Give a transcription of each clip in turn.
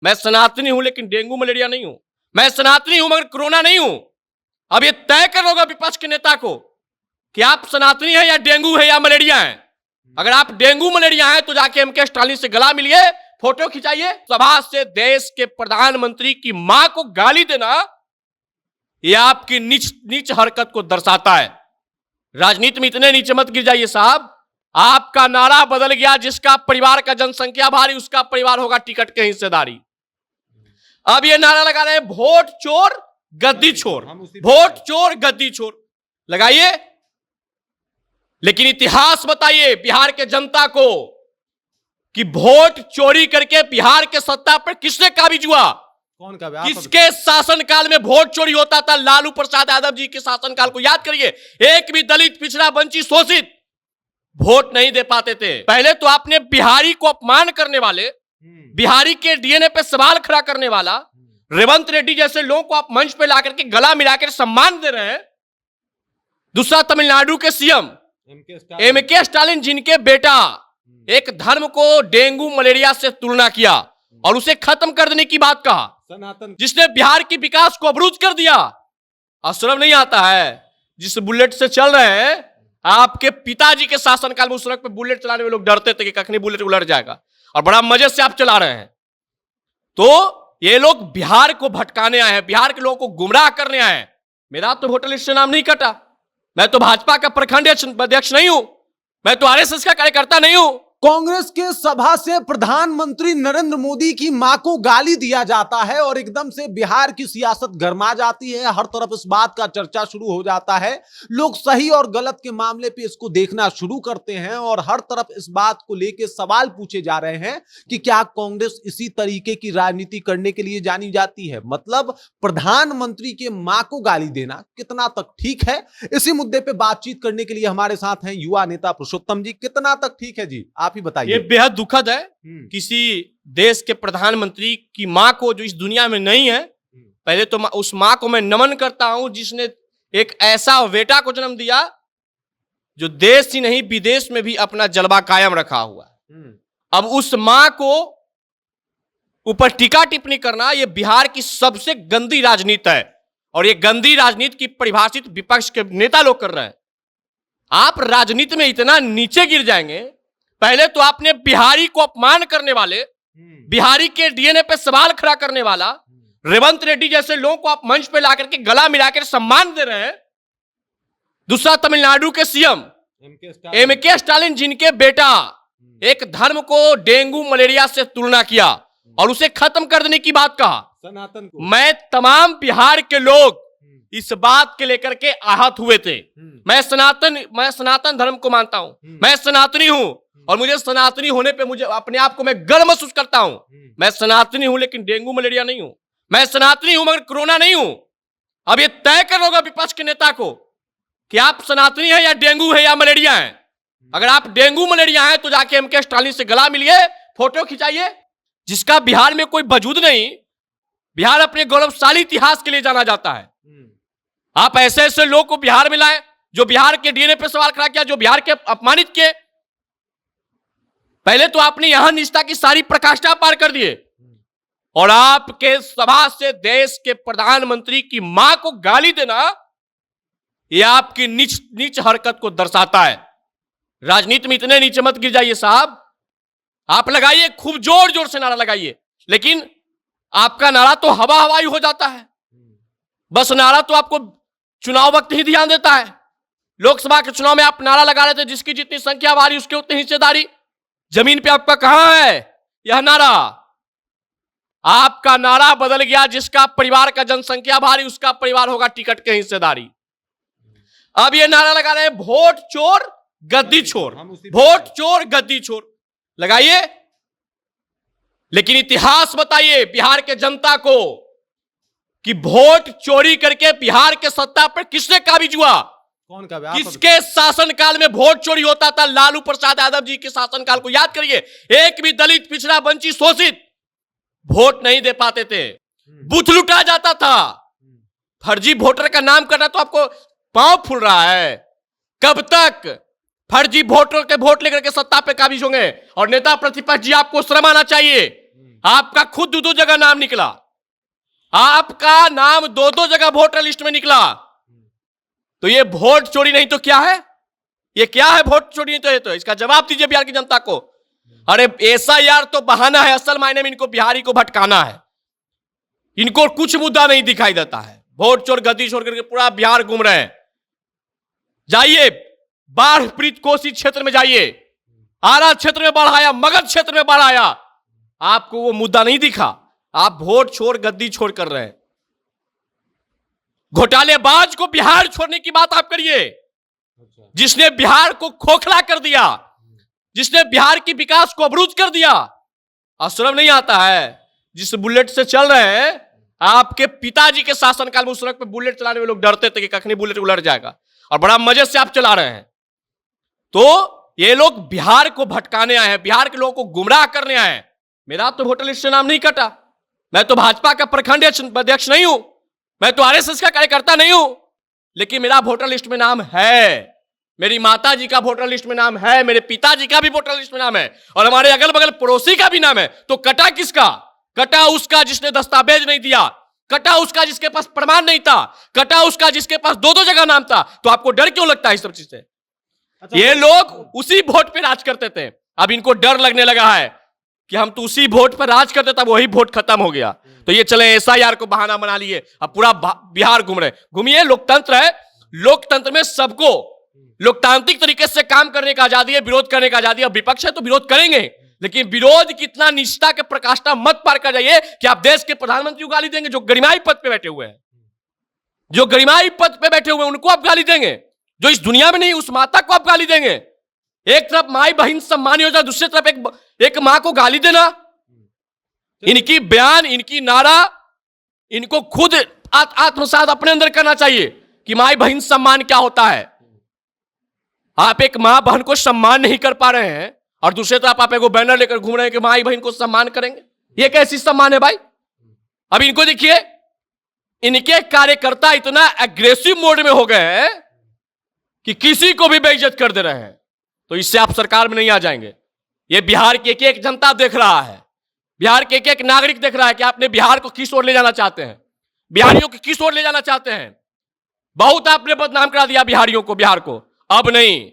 मैं सनातनी हूं लेकिन डेंगू मलेरिया नहीं हूं। मैं सनातनी हूं मगर कोरोना नहीं हूं। अब ये तय कर होगा विपक्ष के नेता को कि आप सनातनी हैं या डेंगू है या मलेरिया है। अगर आप डेंगू मलेरिया हैं तो जाके एमके स्टालिन से गला मिलिए, फोटो खिंचाइए। सभा से देश के प्रधानमंत्री की मां को गाली देना यह आपकी नीच हरकत को दर्शाता है। राजनीति में इतने नीचे मत गिर जाइए साहब। आपका नारा बदल गया, जिसका परिवार का जनसंख्या भारी उसका परिवार होगा टिकट के हिस्सेदारी। अब ये नारा लगा रहे हैं वोट चोर गद्दी छोर, वोट चोर गद्दी छोर लगाइए। लेकिन इतिहास बताइए बिहार के जनता को कि वोट चोरी करके बिहार के सत्ता पर किसने काबिज हुआ? कौन का? किसके शासनकाल में वोट चोरी होता था? लालू प्रसाद यादव जी के शासनकाल को याद करिए। एक भी दलित, पिछड़ा, वंचित, शोषित वोट नहीं दे पाते थे। पहले तो आपने बिहारी को अपमान करने वाले, बिहारी के डीएनए पे सवाल खड़ा करने वाला रेवंत रेड्डी जैसे लोगों को आप मंच पे लाकर के गला मिलाकर सम्मान दे रहे हैं। दूसरा, तमिलनाडु के सीएम एमके स्टालिन जिनके बेटा एक धर्म को डेंगू मलेरिया से तुलना किया और उसे खत्म कर देने की बात कहा, सनातन, जिसने बिहार की विकास को अवरुद्ध कर दिया। असरफ नहीं आता है जिस बुलेट से चल रहे हैं। आपके पिताजी के शासनकाल में उस सड़क पे बुलेट चलाने में लोग डरते थे कि कखनी बुलेट उलट जाएगा, और बड़ा मजे से आप चला रहे हैं। तो ये लोग बिहार को भटकाने आए हैं, बिहार के लोगों को गुमराह करने आए हैं। मेरा तो वोटर लिस्ट से नाम नहीं कटा। मैं तो भाजपा का प्रखंड अध्यक्ष नहीं हूं, मैं तो आरएसएस का कार्यकर्ता नहीं हूं। कांग्रेस के सभा से प्रधानमंत्री नरेंद्र मोदी की मां को गाली दिया जाता है और एकदम से बिहार की सियासत गरमा जाती है। हर तरफ इस बात का चर्चा शुरू हो जाता है। लोग सही और गलत के मामले पे इसको देखना शुरू करते हैं और हर तरफ इस बात को लेके सवाल पूछे जा रहे हैं कि क्या कांग्रेस इसी तरीके की राजनीति करने के लिए जानी जाती है? मतलब प्रधानमंत्री के मां को गाली देना कितना तक ठीक है? इसी मुद्दे पे बातचीत करने के लिए हमारे साथ हैं युवा नेता पुरुषोत्तम जी। कितना तक ठीक है जी, आप ही बताइए। ये बेहद दुखद है। किसी देश के प्रधानमंत्री की मां को जो इस दुनिया में नहीं है, पहले तो उस मां को मैं नमन करता हूं जिसने एक ऐसा बेटा को जन्म दिया जो देश ही नहीं विदेश में भी अपना जलवा कायम रखा हुआ है। अब उस मां को ऊपर टीका टिप्पणी करना यह बिहार की सबसे गंदी राजनीति है, और यह गंदी राजनीति की परिभाषित विपक्ष के नेता लोग कर रहे हैं। आप राजनीति में इतना नीचे गिर जाएंगे। पहले तो आपने बिहारी को अपमान करने वाले, बिहारी के डीएनए पे सवाल खड़ा करने वाला रेवंत रेड्डी जैसे लोगों को आप मंच पे लाकर के गला मिलाकर सम्मान दे रहे हैं। दूसरा, तमिलनाडु के सीएम एमके स्टालिन जिनके बेटा एक धर्म को डेंगू मलेरिया से तुलना किया और उसे खत्म कर देने की बात कहा। सनातन को मैं तमाम बिहार के लोग इस बात के लेकर के आहत हुए थे। मैं सनातन धर्म को मानता हूं, मैं सनातनी हूं और मुझे सनातनी होने पे मुझे अपने आप को मैं गर्व महसूस करता हूं। मैं सनातनी हूं लेकिन डेंगू मलेरिया नहीं हूं। मैं सनातनी हूं मगर कोरोना नहीं हूं। अब ये तय कर होगा विपक्ष के नेता को कि आप सनातनी हैं या डेंगू है या मलेरिया है। अगर आप डेंगू मलेरिया हैं तो जाके एमके स्टालिन से गला मिलिए, फोटो खिंचाइए। जिसका बिहार में कोई वजूद नहीं। बिहार अपने गौरवशाली इतिहास के लिए जाना जाता है। आप ऐसे ऐसे लोग को बिहार में लाए जो बिहार के डीएनए पे सवाल खड़ा किया, जो बिहार के अपमानित किए। पहले तो आपने यहां निष्ठा की सारी प्रकाष्ठा पार कर दिए, और आपके सभा से देश के प्रधानमंत्री की मां को गाली देना यह आपकी नीच हरकत को दर्शाता है। राजनीति में इतने नीचे मत गिर जाइए साहब। आप लगाइए, खूब जोर जोर से नारा लगाइए, लेकिन आपका नारा तो हवा हवाई हो जाता है। बस नारा तो आपको चुनाव वक्त ही ध्यान देता है। लोकसभा के चुनाव में आप नारा लगा रहे थे जिसकी जितनी संख्या भारी उसके उतनी हिस्सेदारी। जमीन पे आपका कहां है यह नारा? आपका नारा बदल गया, जिसका परिवार का जनसंख्या भारी उसका परिवार होगा टिकट के हिस्सेदारी। अब ये नारा लगा रहे हैं वोट चोर गद्दी छोर, वोट चोर गद्दी छोर लगाइए। लेकिन इतिहास बताइए बिहार के जनता को कि वोट चोरी करके बिहार के सत्ता पर किसने काबिज हुआ? कौन का? किसके शासनकाल में वोट चोरी होता था? लालू प्रसाद यादव जी के शासनकाल को याद करिए। एक भी दलित, पिछड़ा, वंचित, शोषित वोट नहीं दे पाते थे। बूथ लुटा जाता था। फर्जी वोटर का नाम करना तो आपको पांव फूल रहा है। कब तक फर्जी वोटर के वोट लेकर के सत्ता पे काबिज होंगे? और नेता प्रतिपक्ष जी, आपको शर्म आना चाहिए। आपका खुद दो जगह नाम निकला, आपका नाम दो जगह वोटर लिस्ट में निकला, तो ये वोट चोरी नहीं तो क्या है? ये क्या है वोट चोरी नहीं तो? ये तो इसका जवाब दीजिए बिहार की जनता को। अरे ऐसा यार तो बहाना है, असल मायने में इनको बिहारी को भटकाना है। इनको कुछ मुद्दा नहीं दिखाई देता है, वोट चोर गद्दी छोड़ करके पूरा बिहार घूम रहे हैं। जाइए बाढ़ पीड़ित कोसी क्षेत्र में जाइए, आरा क्षेत्र में बाढ़ आया, मगध क्षेत्र में बाढ़ आया, आपको वो मुद्दा नहीं दिखा। आप वोट छोड़ गद्दी छोड़ कर रहे हैं। घोटालेबाज को बिहार छोड़ने की बात आप करिए, जिसने बिहार को खोखला कर दिया, जिसने बिहार की विकास को अवरुद्ध कर दिया। शर्म नहीं आता है? जिस बुलेट से चल रहे हैं, आपके पिताजी के शासनकाल में उस सड़क पे बुलेट चलाने में लोग डरते थे कि कखनी बुलेट उलट जाएगा, और बड़ा मजे से आप चला रहे हैं। तो ये लोग बिहार को भटकाने आए हैं, बिहार के लोगों को गुमराह करने आए हैं। मेरा तो वोटर लिस्ट से नाम नहीं कटा, मैं तो भाजपा का प्रखंड अध्यक्ष नहीं हूं, मैं तो आरएसएस का कार्यकर्ता नहीं हूं, लेकिन मेरा वोटर लिस्ट में नाम है, मेरी माता जी का वोटर लिस्ट में नाम है, मेरे पिताजी का भी वोटर लिस्ट में नाम है, और हमारे अगल बगल पड़ोसी का भी नाम है। तो कटा किसका? कटा उसका जिसने दस्तावेज नहीं दिया, कटा उसका जिसके पास प्रमाण नहीं था, कटा उसका जिसके पास दो जगह नाम था। तो आपको डर क्यों लगता है इस सब चीज से? अच्छा, ये लोग उसी वोट पे राज करते थे, अब इनको डर लगने लगा है कि हम तो उसी वोट पर राज करते, तब वही वोट खत्म हो गया, तो ये चले एसआईआर को बहाना बना लिए, अब पूरा बिहार घूम रहे। घूमिए, लोकतंत्र है, लोकतंत्र में सबको लोकतांत्रिक तरीके से काम करने का आजादी है, विरोध करने का आजादी है। विपक्ष है तो विरोध करेंगे, लेकिन विरोध कितना निष्ठा के प्रकाष्ठा मत पार कर जाइए कि आप देश के प्रधानमंत्री को गाली देंगे, जो गरिमाई पद पे बैठे हुए हैं, जो गरिमाई पद पे बैठे हुए हैं उनको आप गाली देंगे, जो इस दुनिया में नहीं उस माता को आप गाली देंगे। एक तरफ माई बहन सम्मान योजना, दूसरी तरफ एक मां को गाली देना। इनकी बयान, इनकी नारा, इनको खुद आत्मसात अपने अंदर करना चाहिए कि माई बहन सम्मान क्या होता है। आप एक मां बहन को सम्मान नहीं कर पा रहे हैं, और दूसरे तरफ आप एक बैनर लेकर घूम रहे हैं कि माई बहन को सम्मान करेंगे। ये कैसी सम्मान है भाई? अब इनको देखिए, इनके कार्यकर्ता इतना एग्रेसिव मोड में हो गए हैं कि किसी को भी बेइज्जत कर दे रहे हैं। तो इससे आप सरकार में नहीं आ जाएंगे। ये बिहार की एक एक जनता देख रहा है, बिहार के एक एक नागरिक देख रहा है कि आपने बिहार को किस ओर ले जाना चाहते हैं, बिहारियों को किस ओर ले जाना चाहते हैं। बहुत आपने बदनाम करा दिया बिहारियों को, बिहार को। अब नहीं,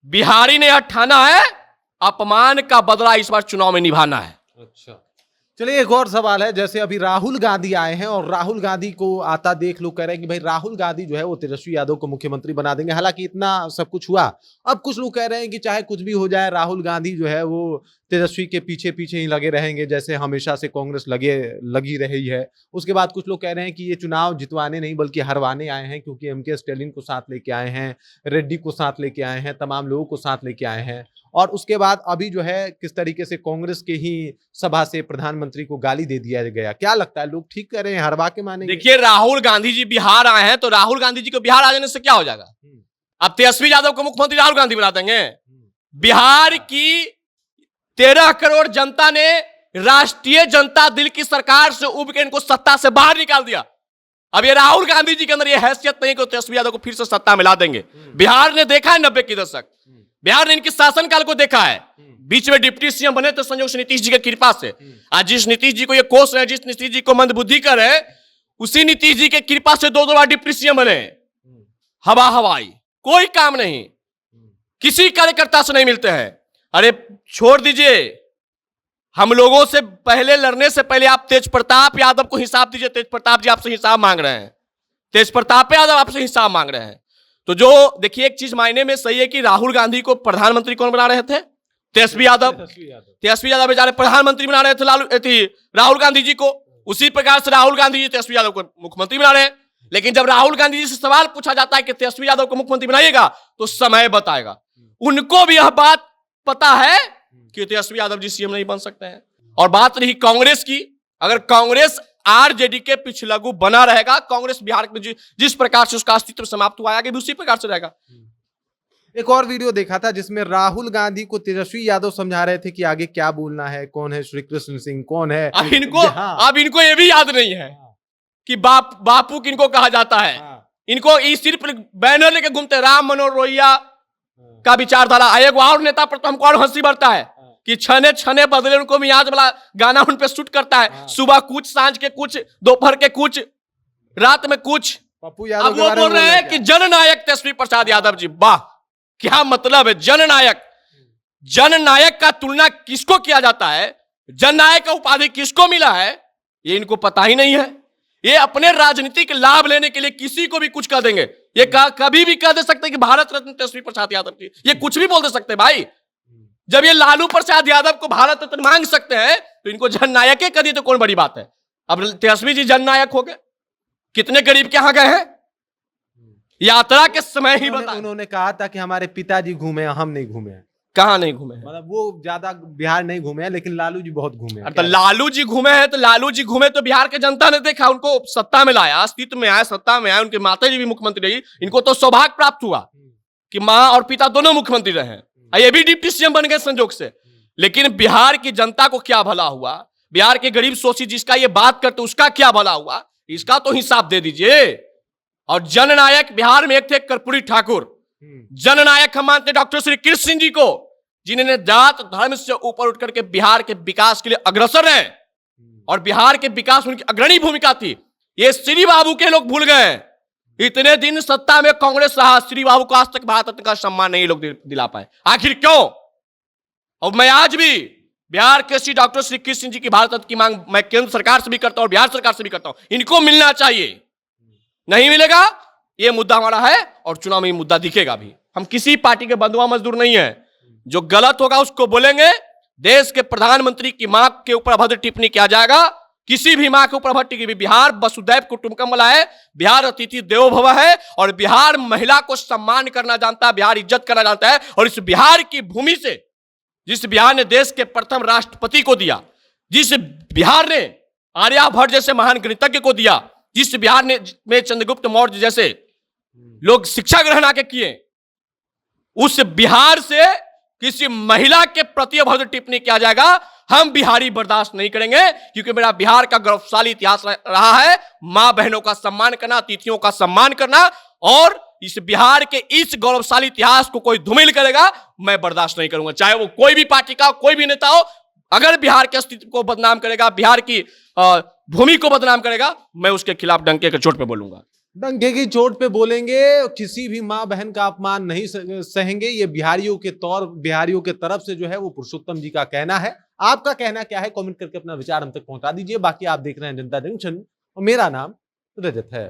बिहारी ने ठाना है, अपमान का बदला इस बार चुनाव में निभाना है। अच्छा, चलिए एक और सवाल है। जैसे अभी राहुल गांधी आए हैं और राहुल गांधी को आता देख लोग कह रहे हैं कि भाई राहुल गांधी जो है वो तेजस्वी यादव को मुख्यमंत्री बना देंगे। हालांकि इतना सब कुछ हुआ, अब कुछ लोग कह रहे हैं कि चाहे कुछ भी हो जाए, राहुल गांधी जो है वो तेजस्वी के पीछे पीछे ही लगे रहेंगे, जैसे हमेशा से कांग्रेस लगी रही है। उसके बाद कुछ लोग कह रहे हैं कि ये चुनाव जितवाने नहीं बल्कि हरवाने आए हैं, क्योंकि एमके स्टैलिन को साथ लेके आए हैं, रेड्डी को साथ लेके आए हैं, तमाम लोगों को साथ लेके आए हैं। और उसके बाद अभी जो है किस तरीके से कांग्रेस के ही सभा से प्रधानमंत्री को गाली दे दिया गया। क्या लगता है, लोग ठीक कर रहे हैं, हरवा के मानेंगे? देखिए, राहुल गांधी जी बिहार आए हैं, तो राहुल गांधी जी को बिहार आ जाने से क्या हो जाएगा? अब तेजस्वी यादव को मुख्यमंत्री राहुल गांधी बना देंगे? बिहार की 13 करोड़ जनता ने राष्ट्रीय जनता दल की सरकार से उब के इनको सत्ता से बाहर निकाल दिया। अब ये राहुल गांधी जी के अंदर ये हैसियत नहीं कि तेजस्वी यादव को फिर से सत्ता मिला देंगे। बिहार ने देखा है 90 के दशक, बिहार ने इनके शासनकाल को देखा है। बीच में डिप्टी सीएम बने तो संयोग से नीतीश जी की कृपा से। आज जिस नीतीश जी को ये कोस रहे, जिस नीतीश जी को मंदबुद्धि कर रहे, उसी नीतीश जी के कृपा से 2 बार डिप्टी सीएम बने। हवाई कोई काम नहीं, किसी कार्यकर्ता से नहीं मिलते हैं। अरे छोड़ दीजिए, हम लोगों से पहले लड़ने से पहले आप तेज प्रताप यादव को हिसाब दीजिए। तेज प्रताप जी आपसे हिसाब मांग रहे हैं, तेज प्रताप यादव आपसे हिसाब मांग रहे हैं। तो जो देखिए, एक चीज मायने में सही है कि राहुल गांधी को प्रधानमंत्री कौन बना रहे थे? तेजस्वी यादव। तेजस्वी यादव बेचारे प्रधानमंत्री बना रहे थे राहुल गांधी जी को। उसी प्रकार से राहुल गांधी जी तेजस्वी यादव को मुख्यमंत्री बना रहे हैं। लेकिन जब राहुल गांधी जी से सवाल पूछा जाता है कि तेजस्वी यादव को मुख्यमंत्री बनाइएगा, तो समय बताएगा। उनको भी यह बात पता है कि तेजस्वी यादव जी सीएम नहीं बन सकते हैं। और बात रही कांग्रेस की, अगर कांग्रेस आरजेडी के पिछलगू बना रहेगा, कांग्रेस बिहार में जिस प्रकार से उसका अस्तित्व समाप्त हुआ, आगे भी उसी प्रकार से रहेगा। एक और वीडियो देखा था जिसमें राहुल गांधी को तेजस्वी यादव समझा रहे थे कि आगे क्या बोलना है, कौन है श्री कृष्ण सिंह, कौन है। अब इनको ये भी याद नहीं है कि बापू किनको कहा जाता है। इनको सिर्फ बैनर लेके घूमते, राम मनोहर लोहिया का विचारधारा। एक और नेता पर तो हमको और हंसी बढ़ता है कि छने छने बदले उनको मियाज वाला गाना उन पे शूट करता है। सुबह कुछ, सांझ के कुछ, दोपहर के कुछ, रात में कुछ। पप्पू यादव अब वो बोल रहे हैं कि जननायक तेजस्वी प्रसाद यादव जी। वाह, क्या मतलब है जननायक। जननायक का तुलना किसको किया जाता है, जननायक का उपाधि किसको मिला है, ये इनको पता ही नहीं है। ये अपने राजनीतिक लाभ लेने के लिए किसी को भी कुछ कह देंगे। ये कभी भी कह दे सकते हैं कि भारत रत्न तेजस्वी प्रसाद यादव जी, ये कुछ भी बोल दे सकते हैं भाई। जब ये लालू प्रसाद यादव को भारत रत्न मांग सकते हैं तो इनको जननायक कर दिए तो कौन बड़ी बात है। अब तेजस्वी जी जननायक हो गए, कितने गरीब के यहां गए हैं, यात्रा के समय ही बता। उन्होंने कहा था कि हमारे पिताजी घूमे, हम नहीं घूमे हैं। कहां नहीं घूमे हैं? मतलब वो ज्यादा बिहार नहीं घूमे हैं, लेकिन लालू जी बहुत घूमे हैं। तो लालू जी घूमे हैं, तो लालू जी घूमे तो बिहार के जनता ने देखा, उनको सत्ता में लाया, अस्तित्व में आया, सत्ता में आया, उनकी माता जी भी मुख्यमंत्री रही। इनको तो सौभाग्य प्राप्त हुआ कि मां और पिता दोनों मुख्यमंत्री रहे, ये भी डिप्टी सीएम बन गए संजोग से। लेकिन बिहार की जनता को क्या भला हुआ, बिहार के गरीब शोषित जिसका ये बात करते उसका क्या भला हुआ, इसका तो हिसाब दे दीजिए। और जननायक बिहार में एक थे कर्पूरी ठाकुर, जननायक हम मानते डॉक्टर श्री कृष्ण सिंह जी को, जिन्होंने जात धर्म से ऊपर उठकर के बिहार के विकास के लिए अग्रसर हैं और बिहार के विकास में उनकी अग्रणी भूमिका थी। ये श्री बाबू के लोग भूल गए। इतने दिन सत्ता में कांग्रेस रहा, श्री बाबू को आज तक भारत रत्न का सम्मान नहीं लोग दिला पाए, आखिर क्यों? और मैं आज भी बिहार के श्री डॉक्टर श्री कृष्ण सिंह जी की भारत रत्न की मांग मैं केंद्र सरकार से भी करता हूं और बिहार सरकार से भी करता हूं। इनको मिलना चाहिए, नहीं मिलेगा ये मुद्दा हमारा है और चुनाव में ये मुद्दा दिखेगा भी। हम किसी पार्टी के बंधुआ मजदूर नहीं है, जो गलत होगा उसको बोलेंगे। देश के प्रधानमंत्री की मां के ऊपर अभद्र टिप्पणी किया जाएगा, किसी भी मां के ऊपर अभद्र टिप्पणी। बिहार वसुधैव कुटुंबकम वाला है, बिहार अतिथि देवो भव है और बिहार महिला को सम्मान करना जानता है, बिहार इज्जत करना जानता है। और इस बिहार की भूमि से, जिस बिहार ने देश के प्रथम राष्ट्रपति को दिया, जिस बिहार ने आर्यभट्ट जैसे महान गणितज्ञ को दिया, जिस बिहार ने में चंद्रगुप्त मौर्य जैसे लोग शिक्षा ग्रहण आके किए, उस बिहार से किसी महिला के प्रति अभद्र टिप्पणी किया जाएगा, हम बिहारी बर्दाश्त नहीं करेंगे। क्योंकि मेरा बिहार का गौरवशाली इतिहास रहा है, मां बहनों का सम्मान करना, अतिथियों का सम्मान करना। और इस बिहार के इस गौरवशाली इतिहास को कोई धूमिल करेगा, मैं बर्दाश्त नहीं करूंगा, चाहे वो कोई भी पार्टी का कोई भी नेता हो। अगर बिहार के अस्तित्व को बदनाम करेगा, बिहार की भूमि को बदनाम करेगा, मैं उसके खिलाफ डंके के चोट पे बोलूंगा। डंके की चोट पे बोलेंगे, किसी भी मां बहन का अपमान नहीं सहेंगे। ये बिहारियों के तरफ से जो है वो पुरुषोत्तम जी का कहना है। आपका कहना क्या है, कमेंट करके अपना विचार हम तक पहुंचा दीजिए। बाकी आप देख रहे हैं जनता जंक्शन और मेरा नाम रजत है।